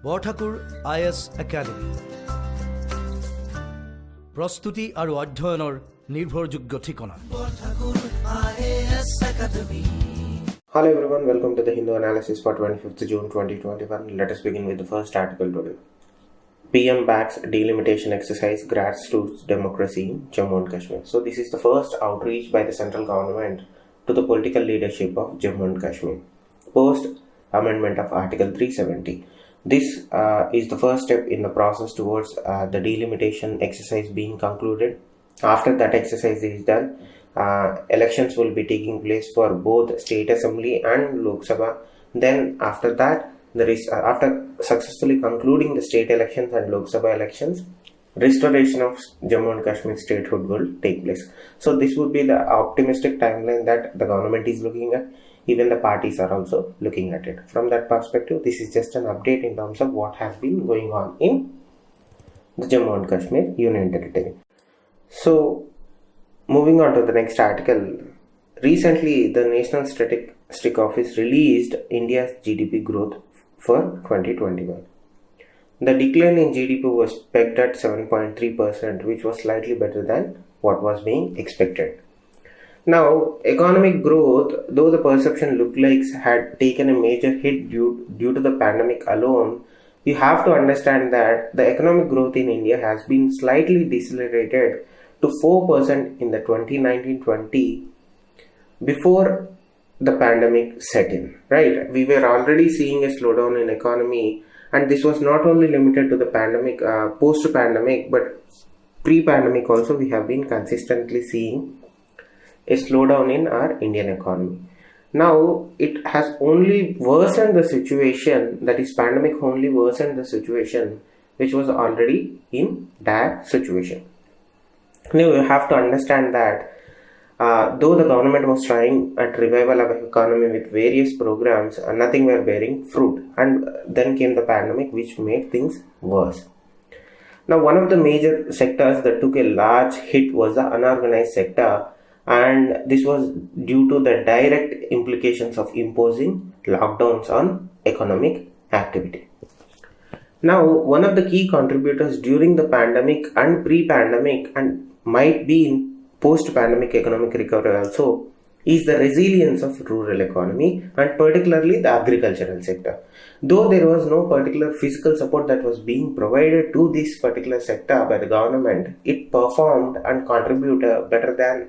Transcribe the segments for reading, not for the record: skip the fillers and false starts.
Borthakur IAS Academy. Prostuti aru adhyayanor nirbhorjogyo thikona. Borthakur IAS Academy. Hello everyone, welcome to the Hindu analysis for 25th June 2021. Let us begin with the first article today. PM backs delimitation exercise grassroots democracy in Jammu and Kashmir. So this is the first outreach by the central government to the political leadership of Jammu and Kashmir post amendment of Article 370. This is the first step in the process towards the delimitation exercise being concluded. After that exercise is done, elections will be taking place for both State Assembly and Lok Sabha. Then after that, after successfully concluding the state elections and Lok Sabha elections, restoration of Jammu and Kashmir statehood will take place. So this would be the optimistic timeline that the government is looking at. Even the parties are also looking at it. From that perspective, this is just an update in terms of what has been going on in the Jammu and Kashmir Union Territory. So moving on to the next article. Recently, the National Statistics Office released India's GDP growth for 2021. The decline in GDP was pegged at 7.3%, which was slightly better than what was being expected. Now, economic growth, though the perception looked like had taken a major hit due to the pandemic alone, you have to understand that the economic growth in India has been slightly decelerated to 4% in the 2019-20 before the pandemic set in, right? We were already seeing a slowdown in economy, and this was not only limited to the pandemic, post-pandemic, but pre-pandemic also we have been consistently seeing a slowdown in our Indian economy. Now, it has only worsened the situation, that is pandemic only worsened the situation which was already in dire situation. Now, you have to understand that though the government was trying at revival of economy with various programs, nothing were bearing fruit, and then came the pandemic which made things worse. Now, one of the major sectors that took a large hit was the unorganized sector, and this was due to the direct implications of imposing lockdowns on economic activity. Now, one of the key contributors during the pandemic and pre-pandemic, and might be in post-pandemic economic recovery also, is the resilience of rural economy, and particularly the agricultural sector. Though there was no particular physical support that was being provided to this particular sector by the government, it performed and contributed better than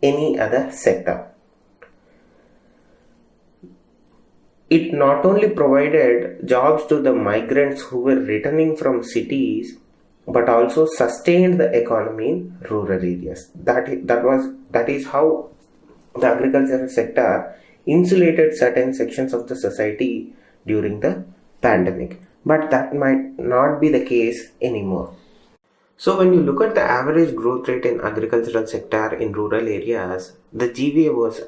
any other sector. It not only provided jobs to the migrants who were returning from cities, but also sustained the economy in rural areas. That is how the agricultural sector insulated certain sections of the society during the pandemic. But that might not be the case anymore. So when you look at the average growth rate in agricultural sector in rural areas, the GVA was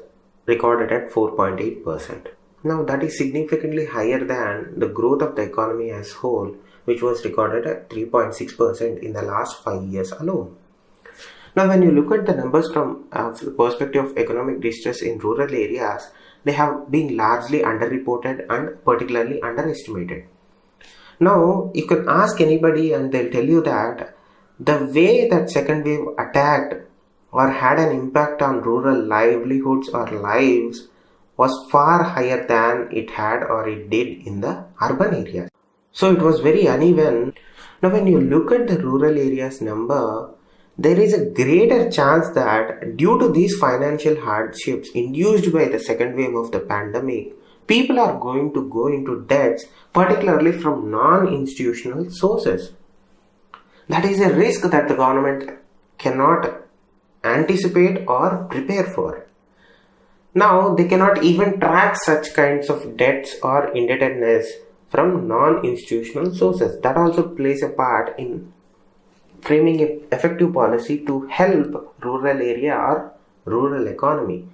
recorded at 4.8%. Now that is significantly higher than the growth of the economy as whole, which was recorded at 3.6% in the last 5 years alone. Now when you look at the numbers from the perspective of economic distress in rural areas, they have been largely underreported and particularly underestimated. Now you can ask anybody and they'll tell you that the way that second wave attacked or had an impact on rural livelihoods or lives was far higher than it had or it did in the urban areas. So it was very uneven. Now when you look at the rural areas number, there is a greater chance that due to these financial hardships induced by the second wave of the pandemic, people are going to go into debts, particularly from non-institutional sources. That is a risk that the government cannot anticipate or prepare for. Now, they cannot even track such kinds of debts or indebtedness from non-institutional sources. That also plays a part in framing an effective policy to help rural area or rural economy.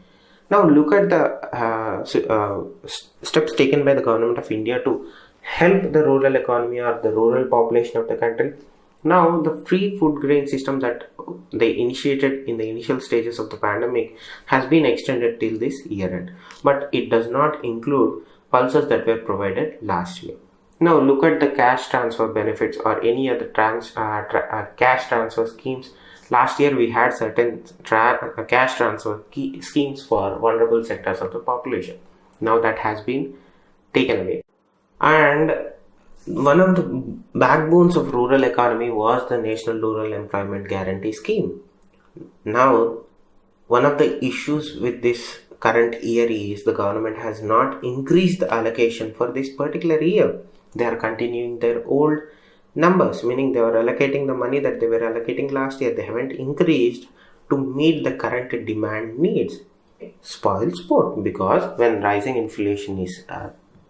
Now, look at the steps taken by the government of India to help the rural economy or the rural population of the country. Now, the free food grain system that they initiated in the initial stages of the pandemic has been extended till this year end, but it does not include pulses that were provided last year. Now look at the cash transfer benefits or any other cash transfer schemes. Last year we had certain cash transfer schemes for vulnerable sectors of the population. Now that has been taken away. And one of the backbones of rural economy was the National Rural Employment Guarantee Scheme. Now, one of the issues with this current year is the government has not increased the allocation for this particular year. They are continuing their old numbers, meaning they were allocating the money that they were allocating last year. They haven't increased to meet the current demand needs. Spoil sport, because when rising inflation is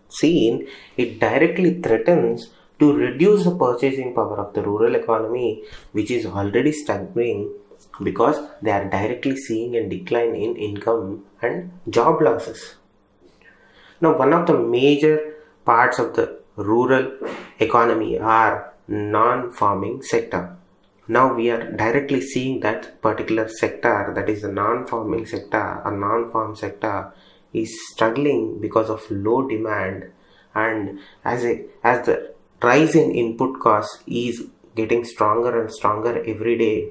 seen, it directly threatens to reduce the purchasing power of the rural economy, which is already struggling because they are directly seeing a decline in income and job losses. Now, one of the major parts of the rural economy are non-farming sector. Now we are directly seeing that particular sector, that is the non-farming sector or non-farm sector, is struggling because of low demand, and as the rise in input costs is getting stronger and stronger every day,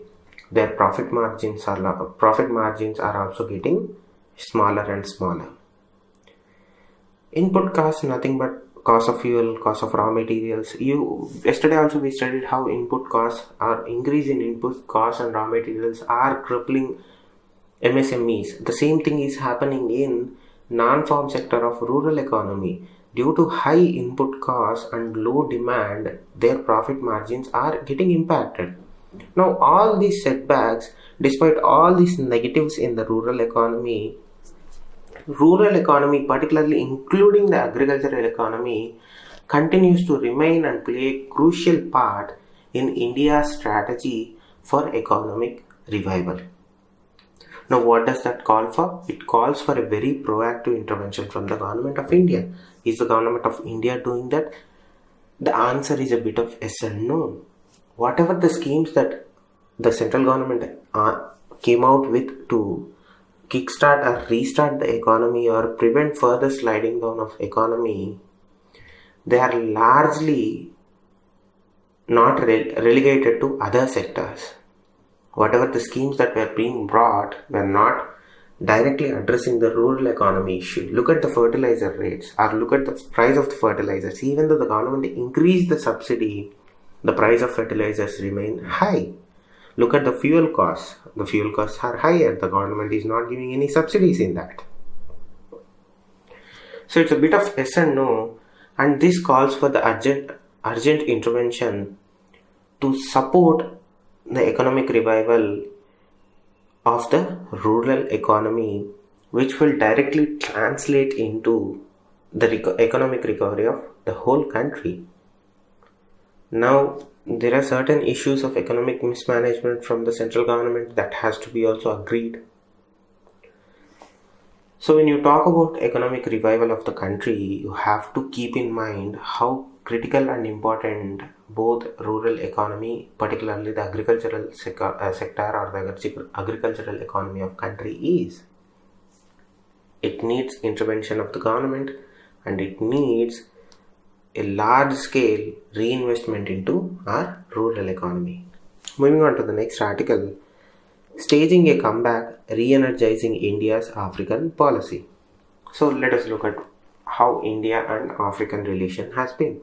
their profit margins are also getting smaller and smaller. Input costs, nothing but cost of fuel, cost of raw materials. Yesterday also we studied how input costs or increase in input costs and raw materials are crippling MSMEs. The same thing is happening in non-farm sector of rural economy. Due to high input costs and low demand, their profit margins are getting impacted. Now all these setbacks, despite all these negatives in the rural economy, particularly including the agricultural economy, continues to remain and play a crucial part in India's strategy for economic revival. Now what does that call for? It calls for a very proactive intervention from the government of India. Is the government of India doing that? The answer is a bit of yes and no. Whatever the schemes that the central government came out with to kickstart or restart the economy or prevent further sliding down of economy, they are largely not relegated to other sectors. Whatever the schemes that were being brought were not directly addressing the rural economy issue. Look at the fertilizer rates or look at the price of the fertilizers. Even though the government increased the subsidy, the price of fertilizers remain high. Look at the fuel costs. The fuel costs are higher. The government is not giving any subsidies in that. So it's a bit of yes and no, and this calls for the urgent intervention to support the economic revival of the rural economy, which will directly translate into the economic recovery of the whole country. Now, there are certain issues of economic mismanagement from the central government that has to be also agreed. So when you talk about economic revival of the country, you have to keep in mind how critical and important both rural economy, particularly the agricultural sector or the agricultural economy of country is. It needs intervention of the government and it needs a large scale reinvestment into our rural economy. Moving on to the next article, staging a comeback, re-energizing India's African policy. So let us look at how India and African relation has been.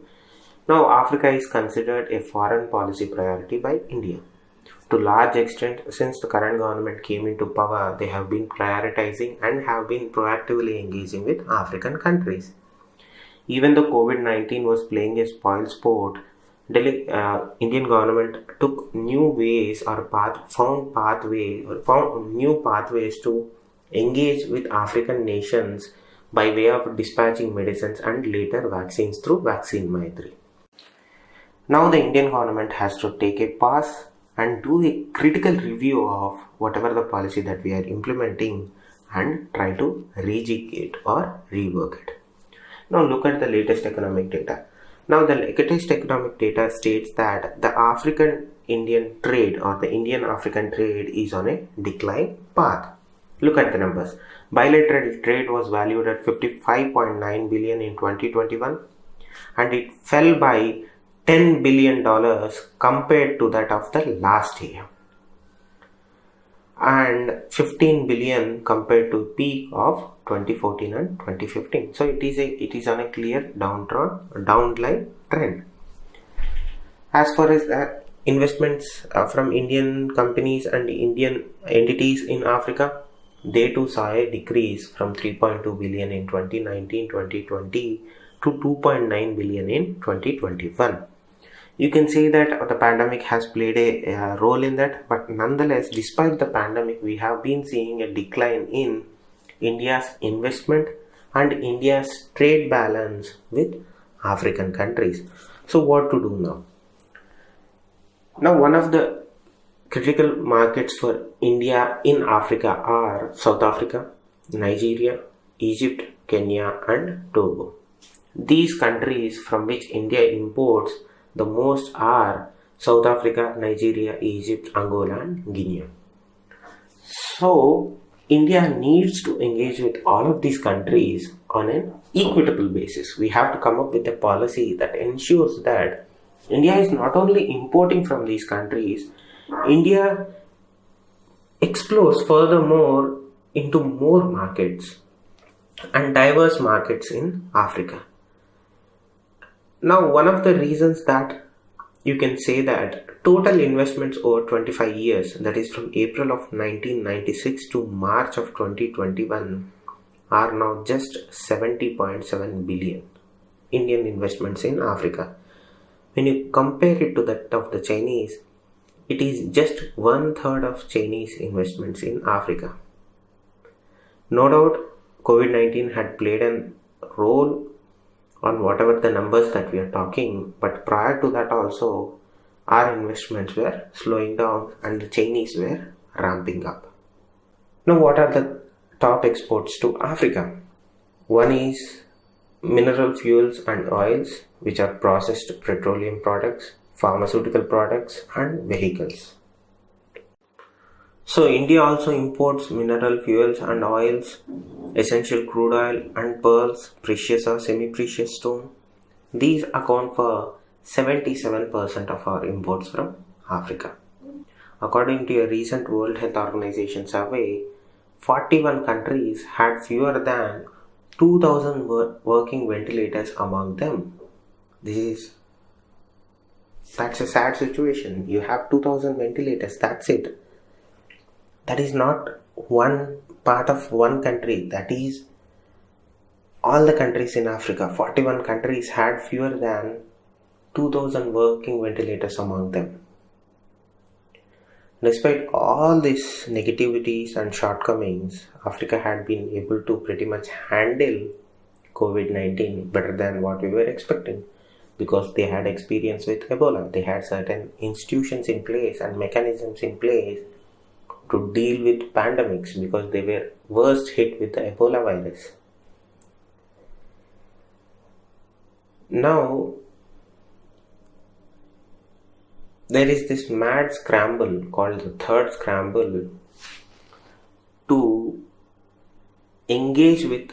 Now Africa is considered a foreign policy priority by India. To large extent, since the current government came into power, they have been prioritizing and have been proactively engaging with African countries. Even though COVID-19 was playing a spoil sport, Indian government took new ways or found new pathways to engage with African nations by way of dispatching medicines and later vaccines through Vaccine Maitri. Now the Indian government has to take a pause and do a critical review of whatever the policy that we are implementing and try to rejig it or rework it. Now look at the latest economic data. Now the latest economic data states that the African-Indian trade or the Indian-African trade is on a decline path. Look at the numbers. Bilateral trade was valued at 55.9 billion in 2021. and it fell by $10 billion compared to that of the last year, and 15 billion compared to peak of 2014 and 2015. So it is on a clear downline trend. As far as investments from Indian companies and Indian entities in Africa, they too saw a decrease from 3.2 billion in 2019-2020 to 2.9 billion in 2021. You can say that the pandemic has played a role in that, but nonetheless, despite the pandemic, we have been seeing a decline in India's investment and India's trade balance with African countries. So what to do now? Now, one of the critical markets for India in Africa are South Africa, Nigeria, Egypt, Kenya and Togo. These countries from which India imports the most are South Africa, Nigeria, Egypt, Angola and Guinea. So, India needs to engage with all of these countries on an equitable basis. We have to come up with a policy that ensures that India is not only importing from these countries, India explores furthermore into more markets and diverse markets in Africa. Now, one of the reasons that you can say that total investments over 25 years, that is from April of 1996 to March of 2021, are now just 70.7 billion Indian investments in Africa. When you compare it to that of the Chinese, it is just 1/3 of Chinese investments in Africa. No doubt, COVID-19 had played a role on whatever the numbers that we are talking, but prior to that also, our investments were slowing down and the Chinese were ramping up. Now, what are the top exports to Africa? One is mineral fuels and oils, which are processed petroleum products, pharmaceutical products and vehicles. So India also imports mineral fuels and oils, essential crude oil and pearls, precious or semi-precious stone. These account for 77% of our imports from Africa. According to a recent World Health Organization survey, 41 countries had fewer than 2,000 working ventilators among them. That's a sad situation. You have 2,000 ventilators, that's it. That is not one part of one country, that is all the countries in Africa. 41 countries had fewer than 2,000 working ventilators among them. Despite all these negativities and shortcomings, Africa had been able to pretty much handle COVID-19 better than what we were expecting, because they had experience with Ebola. They had certain institutions in place and mechanisms in place to deal with pandemics, because they were worst hit with the Ebola virus. Now, there is this mad scramble called the third scramble to engage with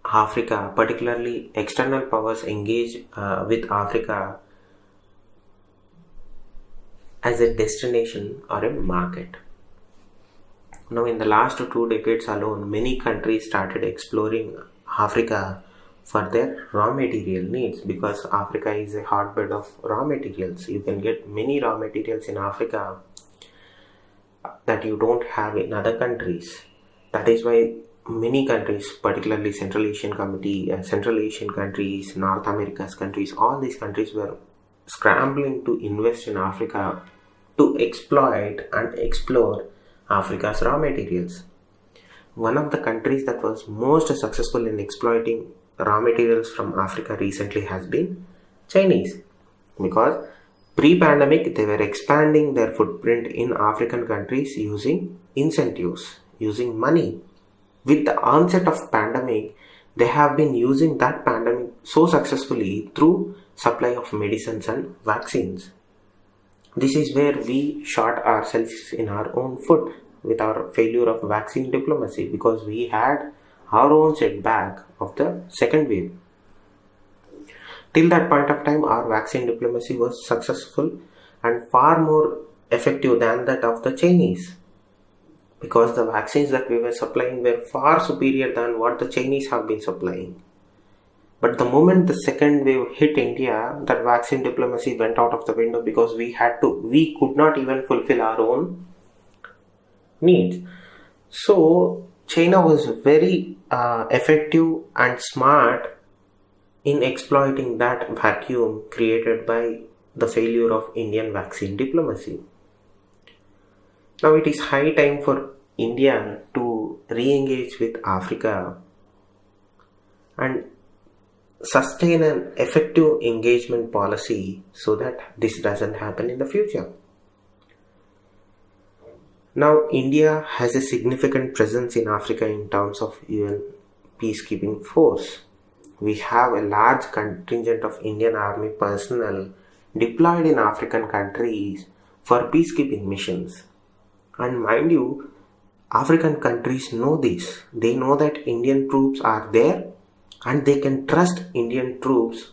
Africa, particularly external powers engage with Africa as a destination or a market. Now, in the last 2 decades alone, many countries started exploring Africa for their raw material needs, because Africa is a hotbed of raw materials. You can get many raw materials in Africa that you don't have in other countries. That is why many countries, particularly Central Asian countries, North America's countries, all these countries were scrambling to invest in Africa to exploit and explore Africa's raw materials. One of the countries that was most successful in exploiting raw materials from Africa recently has been Chinese, because pre-pandemic they were expanding their footprint in African countries using incentives, using money. With the onset of pandemic, they have been using that pandemic so successfully through supply of medicines and vaccines. This is where we shot ourselves in our own foot with our failure of vaccine diplomacy, because we had our own setback of the second wave. Till that point of time, our vaccine diplomacy was successful and far more effective than that of the Chinese, because the vaccines that we were supplying were far superior than what the Chinese have been supplying. But the moment the second wave hit India, that vaccine diplomacy went out of the window, because we could not even fulfill our own needs. So China was very effective and smart in exploiting that vacuum created by the failure of Indian vaccine diplomacy. Now it is high time for India to re-engage with Africa and sustain an effective engagement policy so that this doesn't happen in the future. Now India has a significant presence in Africa in terms of UN peacekeeping force. We have a large contingent of Indian Army personnel deployed in African countries for peacekeeping missions. And mind you, African countries know this. They know that Indian troops are there and they can trust Indian troops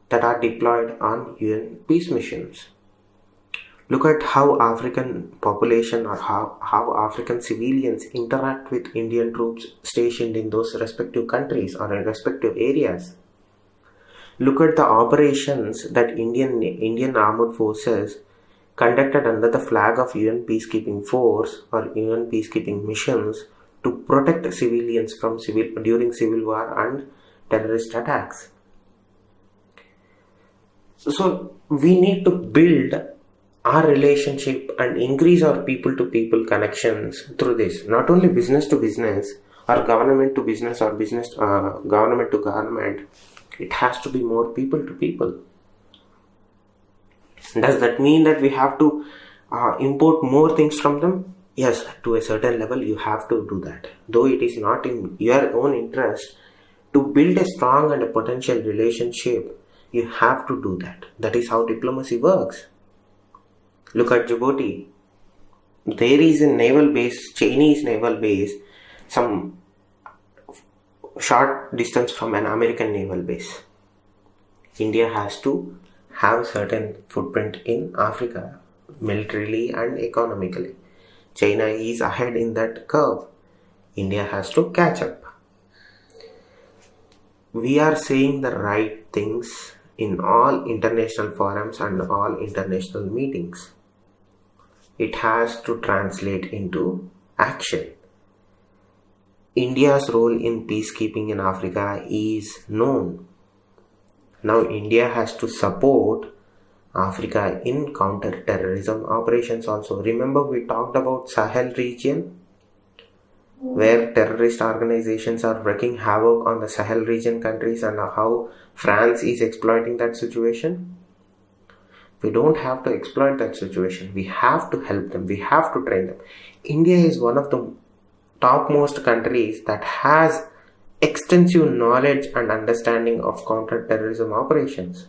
that are deployed on UN peace missions. Look at how African population or how African civilians interact with Indian troops stationed in those respective countries or in respective areas. Look at the operations that Indian armed forces conducted under the flag of UN peacekeeping force or UN peacekeeping missions to protect civilians from during civil war and terrorist attacks. So we need to build our relationship and increase our people-to-people connections through this. Not only business to business or government to business or government to government. It has to be more people to people. Does that mean that we have to import more things from them? Yes, to a certain level you have to do that. Though it is not in your own interest to build a strong and a potential relationship, you have to do that. That is how diplomacy works. Look at Djibouti. There is a naval base, Chinese naval base, some short distance from an American naval base. India has to have certain footprint in Africa, militarily and economically. China is ahead in that curve. India has to catch up. We are saying the right things in all international forums and all international meetings. It has to translate into action. India's role in peacekeeping in Africa is known. Now India has to support Africa in counter-terrorism operations also. Remember we talked about Sahel region, where terrorist organizations are wreaking havoc on the Sahel region countries and how France is exploiting that situation. We don't have to exploit that situation. We have to help them. We have to train them. India is one of the topmost countries that has extensive knowledge and understanding of counter-terrorism operations.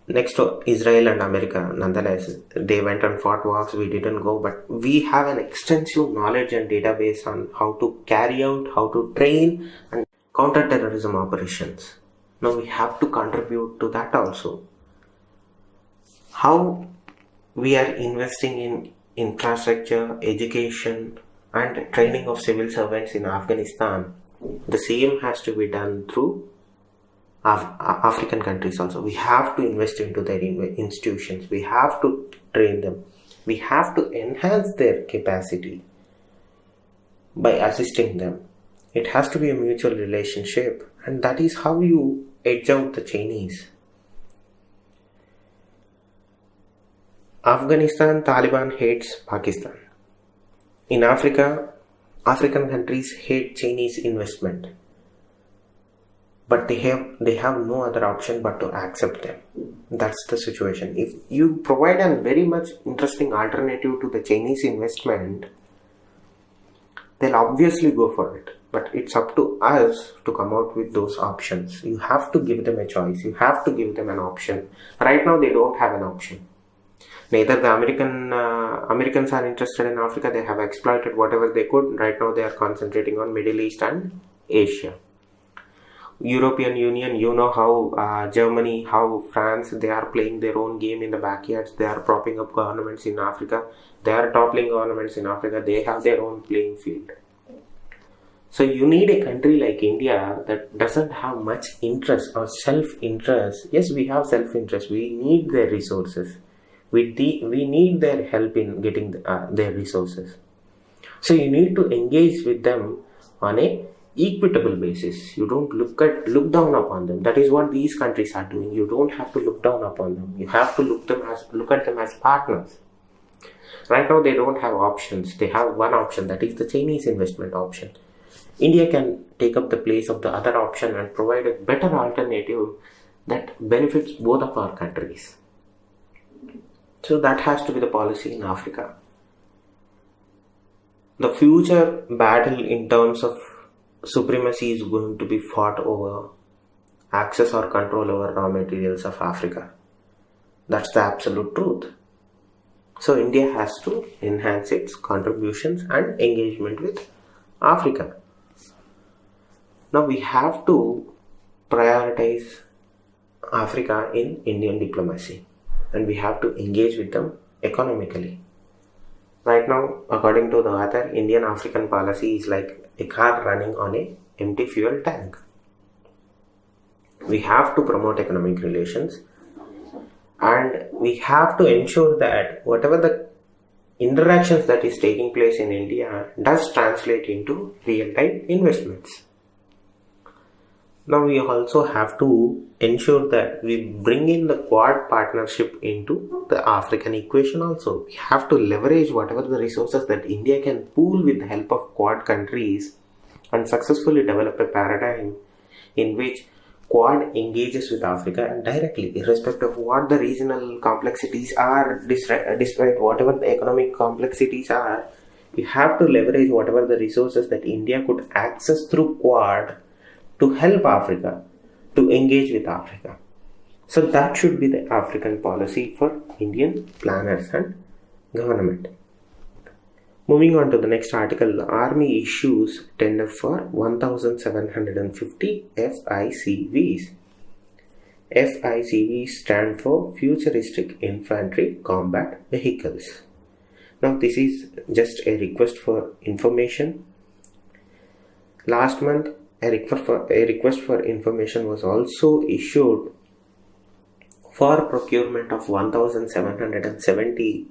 Next to Israel and America, nonetheless, they went and fought wars, we didn't go, but we have an extensive knowledge and database on how to carry out, how to train and counter-terrorism operations. Now we have to contribute to that also. How we are investing in infrastructure, education and training of civil servants in Afghanistan, the same has to be done through African countries also. We have to invest into their institutions. We have to train them. We have to enhance their capacity by assisting them. It has to be a mutual relationship, and that is how you edge out the Chinese. Afghanistan, Taliban hates Pakistan. In Africa, African countries hate Chinese investment. But they have no other option but to accept them. That's the situation. If you provide a very much interesting alternative to the Chinese investment, they'll obviously go for it. But it's up to us to come out with those options. You have to give them a choice. You have to give them an option. Right now they don't have an option. Neither the Americans are interested in Africa. They have exploited whatever they could. Right now they are concentrating on Middle East and Asia. European Union, you know how Germany, how France, they are playing their own game in the backyards. They are propping up governments in Africa. They are toppling governments in Africa. They have their own playing field. So you need a country like India that doesn't have much interest or self-interest. Yes, we have self-interest. We need their resources. We need their help in getting their resources. So you need to engage with them on a equitable basis. You don't look down upon them. That is what these countries are doing. You don't have to look down upon them. You have to look at them as partners. Right now they don't have options. They have one option, that is the Chinese investment option. India can take up the place of the other option and provide a better alternative that benefits both of our countries. So that has to be the policy in Africa. The future battle in terms of supremacy is going to be fought over access or control over raw materials of Africa. That's the absolute truth. So India has to enhance its contributions and engagement with Africa. Now we have to prioritize Africa in Indian diplomacy, and we have to engage with them economically. Right now, according to the author, Indian African policy is like a car running on an empty fuel tank. We have to promote economic relations, and we have to ensure that whatever the interactions that is taking place in India does translate into real-time investments. Now we also have to ensure that we bring in the Quad partnership into the African equation also. We have to leverage whatever the resources that India can pool with the help of Quad countries and successfully develop a paradigm in which Quad engages with Africa directly, irrespective of what the regional complexities are, despite whatever the economic complexities are. We have to leverage whatever the resources that India could access through Quad to help Africa, to engage with Africa. So that should be the African policy for Indian planners and government. Moving on to the next article, Army issues tender for 1,750 FICVs. FICVs stand for Futuristic Infantry Combat Vehicles. Now this is just a request for information. Last month, a request for information was also issued for procurement of 1,770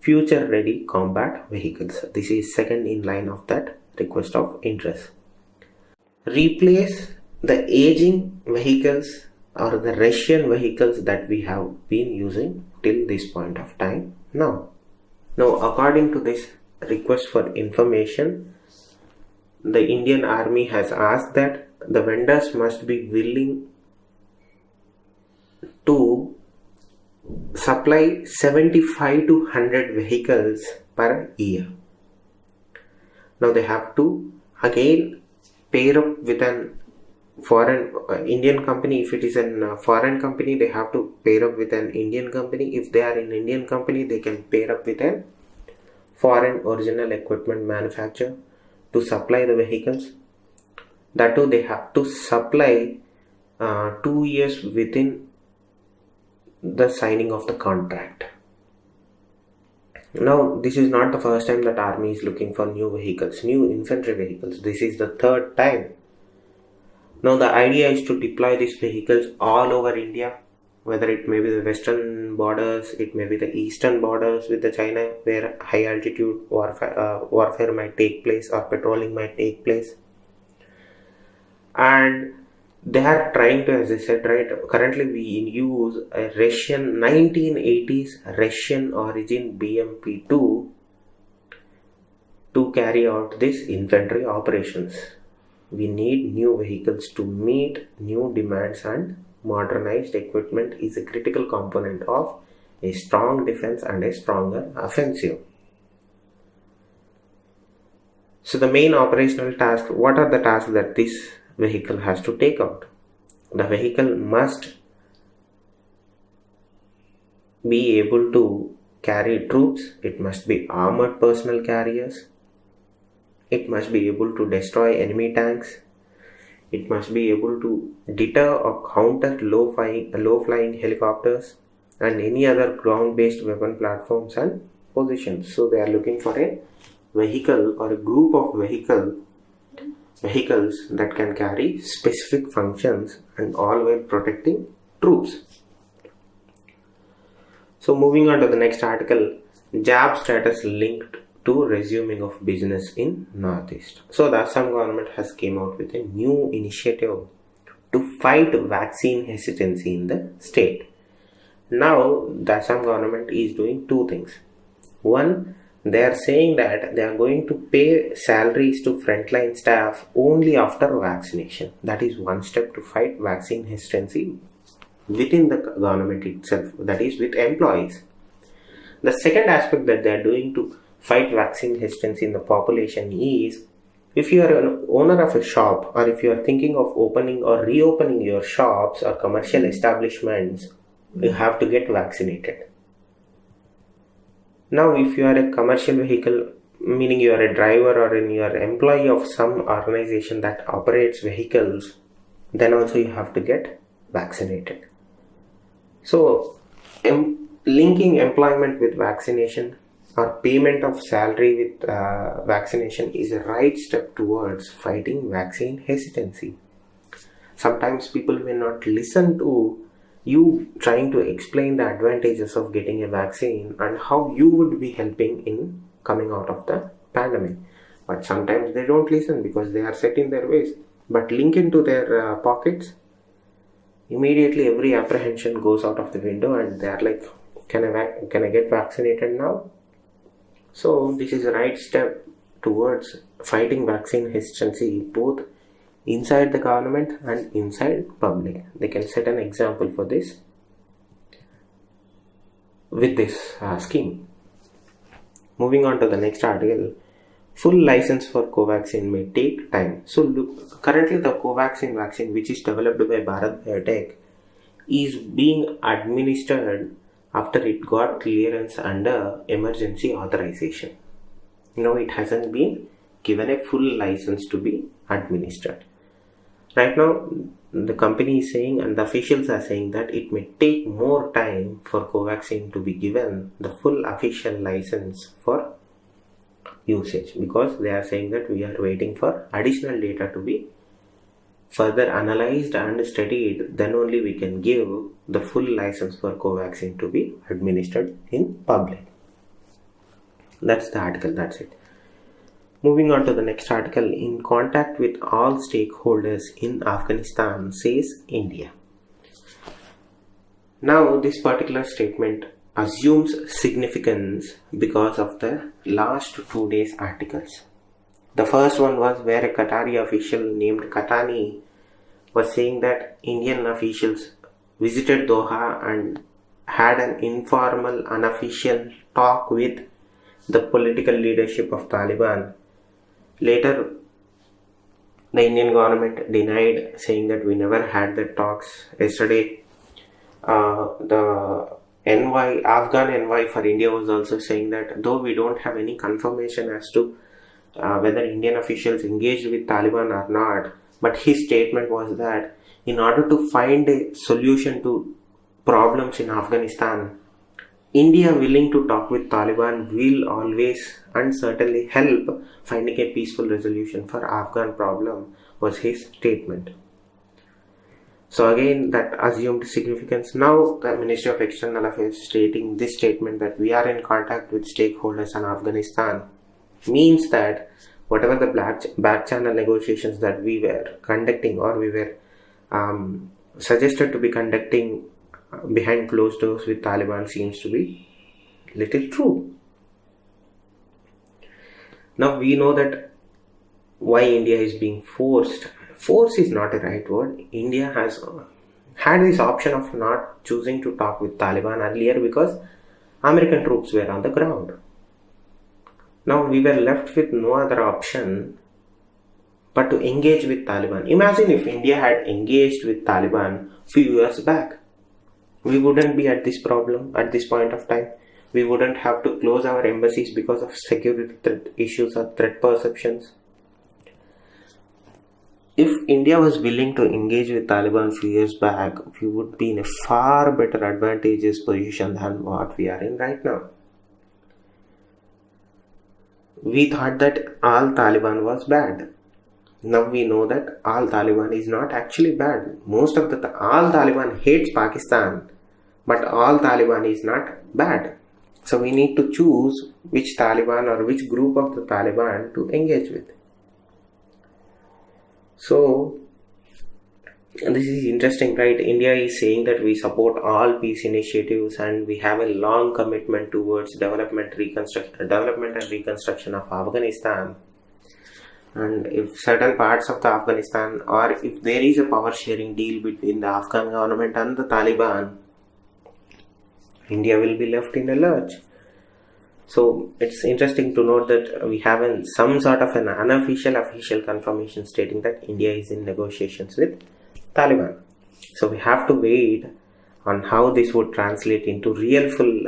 future-ready combat vehicles. This is second in line of that request of interest. Replace the aging vehicles or the Russian vehicles that we have been using till this point of time now. Now, according to this request for information, the Indian Army has asked that the vendors must be willing to supply 75 to 100 vehicles per year. Now they have to again pair up with an foreign Indian company. If it is a foreign company, they have to pair up with an Indian company. If they are an Indian company, they can pair up with a foreign original equipment manufacturer to supply the vehicles. That too, they have to supply 2 years within the signing of the contract. Now, this is not the first time that Army is looking for new vehicles, new infantry vehicles. This is the third time. Now, the idea is to deploy these vehicles all over India, whether it may be the western borders, it may be the eastern borders with the China, where high altitude warfare might take place or patrolling might take place. And they are trying to, as I said, right, currently we use a Russian 1980s Russian origin BMP-2 to carry out these infantry operations. We need new vehicles to meet new demands, and modernized equipment is a critical component of a strong defense and a stronger offensive. So the main operational task, what are the tasks that this vehicle has to take out? The vehicle must be able to carry troops. It must be armored personnel carriers. It must be able to destroy enemy tanks. It must be able to deter or counter low-flying helicopters and any other ground-based weapon platforms and positions. So they are looking for a vehicle or a group of vehicles that can carry specific functions and all while protecting troops. So moving on to the next article, jab status linked to resuming of business in Northeast. So the Assam government has came out with a new initiative to fight vaccine hesitancy in the state. Now the Assam government is doing two things. One, they are saying that they are going to pay salaries to frontline staff only after vaccination. That is one step to fight vaccine hesitancy within the government itself, that is with employees. The second aspect that they are doing to fight vaccine hesitancy in the population is, if you are an owner of a shop or if you are thinking of opening or reopening your shops or commercial establishments, you have to get vaccinated. Now if you are a commercial vehicle, meaning you are a driver or you are an employee of some organization that operates vehicles, then also you have to get vaccinated. So linking employment with vaccination or payment of salary with vaccination is a right step towards fighting vaccine hesitancy. Sometimes people will not listen to you trying to explain the advantages of getting a vaccine and how you would be helping in coming out of the pandemic. But sometimes they don't listen because they are set in their ways. But link into their pockets, immediately every apprehension goes out of the window and they are like, can I get vaccinated now? So this is a right step towards fighting vaccine hesitancy both inside the government and inside public. They can set an example for this with this scheme. Moving on to the next article, full license for Covaxin may take time. So look, currently the Covaxin vaccine, which is developed by Bharat Biotech, is being administered after it got clearance under emergency authorization. It hasn't been given a full license to be administered. Right now, the company is saying and the officials are saying that it may take more time for Covaxin to be given the full official license for usage, because they are saying that we are waiting for additional data to be further analyzed and studied, then only we can give the full license for Covaxin to be administered in public. That's the article, that's it. Moving on to the next article, in contact with all stakeholders in Afghanistan, says India. Now this particular statement assumes significance because of the last 2 days articles. The first one was where a Qatari official named Qatani was saying that Indian officials visited Doha and had an informal, unofficial talk with the political leadership of Taliban. Later, the Indian government denied, saying that we never had the talks. Yesterday, the Afghan envoy for India was also saying that though we don't have any confirmation as to whether Indian officials engaged with Taliban or not, but his statement was that in order to find a solution to problems in Afghanistan, India willing to talk with Taliban will always and certainly help finding a peaceful resolution for Afghan problem, was his statement. So again, that assumed significance. Now the Ministry of External Affairs stating this statement that we are in contact with stakeholders in Afghanistan means that whatever the back channel negotiations that we were conducting or we were suggested to be conducting behind closed doors with Taliban seems to be little true. Now we know that why India is being forced. Force is not a right word. India has had this option of not choosing to talk with Taliban earlier because American troops were on the ground. Now we were left with no other option but to engage with Taliban. Imagine if India had engaged with Taliban few years back. We wouldn't be at this problem at this point of time. We wouldn't have to close our embassies because of security threat issues or threat perceptions. if India was willing to engage with Taliban few years back, we would be in a far better advantageous position than what we are in right now. We thought that all Taliban was bad. Now we know that all Taliban is not actually bad. Most of all Taliban hates Pakistan, but all Taliban is not bad. So we need to choose which Taliban or which group of the Taliban to engage with. So this is interesting, right? India is saying that we support all peace initiatives and we have a long commitment towards development and reconstruction of Afghanistan. And if certain parts of the Afghanistan, or if there is a power sharing deal between the Afghan government and the Taliban, India will be left in a lurch. So it's interesting to note that we have some sort of an unofficial confirmation stating that India is in negotiations with Taliban. So we have to wait on how this would translate into real full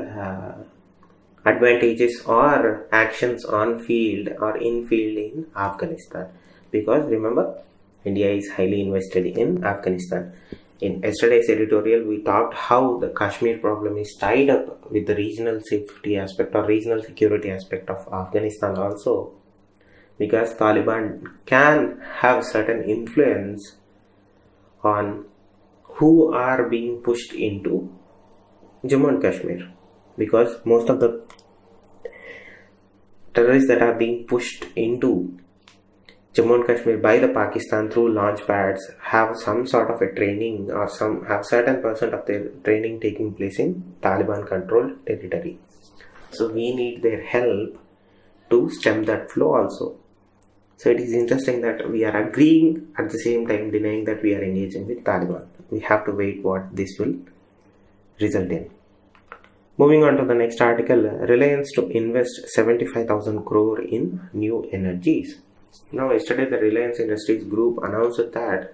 advantages or actions on field or in field in Afghanistan. Because remember, India is highly invested in Afghanistan. In yesterday's editorial, we talked how the Kashmir problem is tied up with the regional safety aspect or regional security aspect of Afghanistan also, because Taliban can have certain influence on who are being pushed into Jammu and Kashmir, because most of the terrorists that are being pushed into Jammu and Kashmir by the Pakistan through launch pads have some sort of a training or have certain percent of their training taking place in Taliban controlled territory. So we need their help to stem that flow also. So it is interesting that we are agreeing at the same time denying that we are engaging with Taliban. We have to wait what this will result in. Moving on to the next article, Reliance to invest 75,000 crore in new energies. Now, yesterday the Reliance Industries Group announced that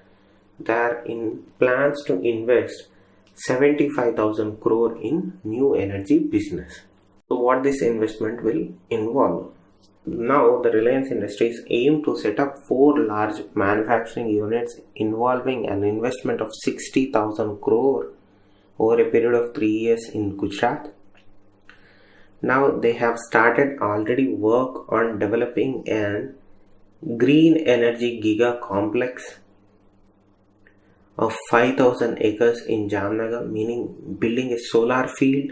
they are in plans to invest 75,000 crore in new energy business. So, what this investment will involve? Now, the Reliance Industries aim to set up 4 large manufacturing units involving an investment of 60,000 crore over a period of 3 years in Gujarat. Now, they have started already work on developing an green energy giga complex of 5,000 acres in Jamnagar, meaning building a solar field,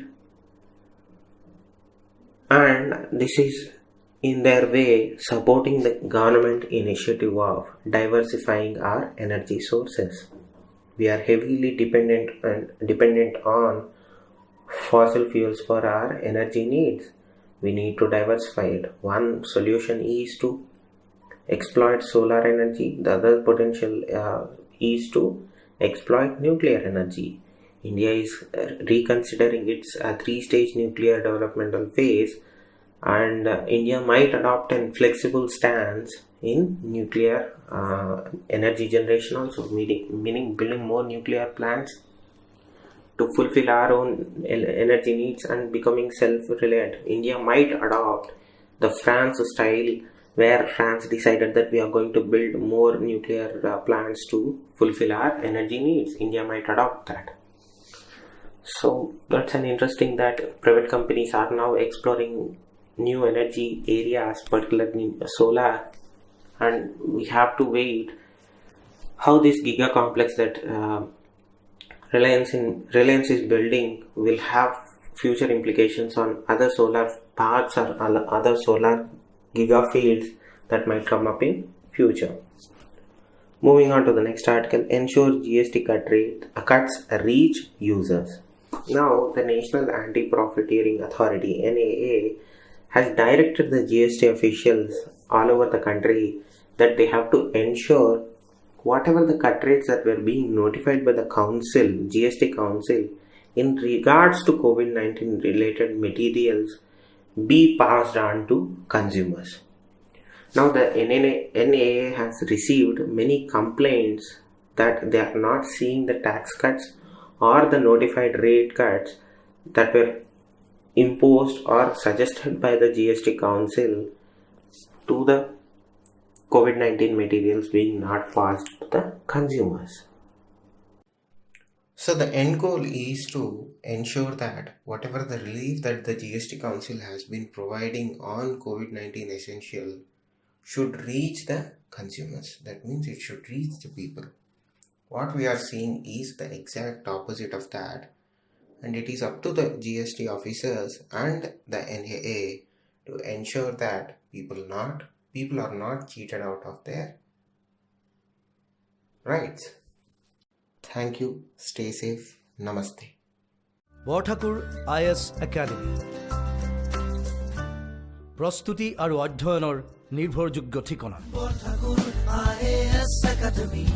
and this is in their way supporting the government initiative of diversifying our energy sources. We are heavily dependent on fossil fuels for our energy needs. We need to diversify it. One solution is to exploit solar energy. The other potential is to exploit nuclear energy. India is reconsidering its 3-stage nuclear developmental phase, and India might adopt a flexible stance in nuclear energy generation also, meaning building more nuclear plants to fulfill our own energy needs and becoming self-reliant. India might adopt the France style, where France decided that we are going to build more nuclear plants to fulfill our energy needs. India might adopt that. So that's an interesting that private companies are now exploring new energy areas, particularly solar, and we have to wait how this giga complex that Reliance is building will have future implications on other solar parks or other solar giga fields that might come up in future. Moving on to the next article, ensure GST cuts reach users. Now, the National Anti-Profiteering Authority (NAA) has directed the GST officials all over the country that they have to ensure whatever the cut rates that were being notified by the council, GST council, in regards to COVID-19 related materials be passed on to consumers. Now, the NAA has received many complaints that they are not seeing the tax cuts or the notified rate cuts that were imposed or suggested by the GST council to the COVID-19 materials being not passed to the consumers. So the end goal is to ensure that whatever the relief that the GST Council has been providing on COVID-19 essential should reach the consumers. That means it should reach the people. What we are seeing is the exact opposite of that, and it is up to the GST officers and the NAA to ensure that people are not cheated out of their rights. Thank you. Stay safe. Namaste. Borthakur IAS academy প্ৰস্তুতি আৰু অধ্যয়নৰ নিৰ্ভৰযোগ্য ঠিকনা Borthakur IAS Academy.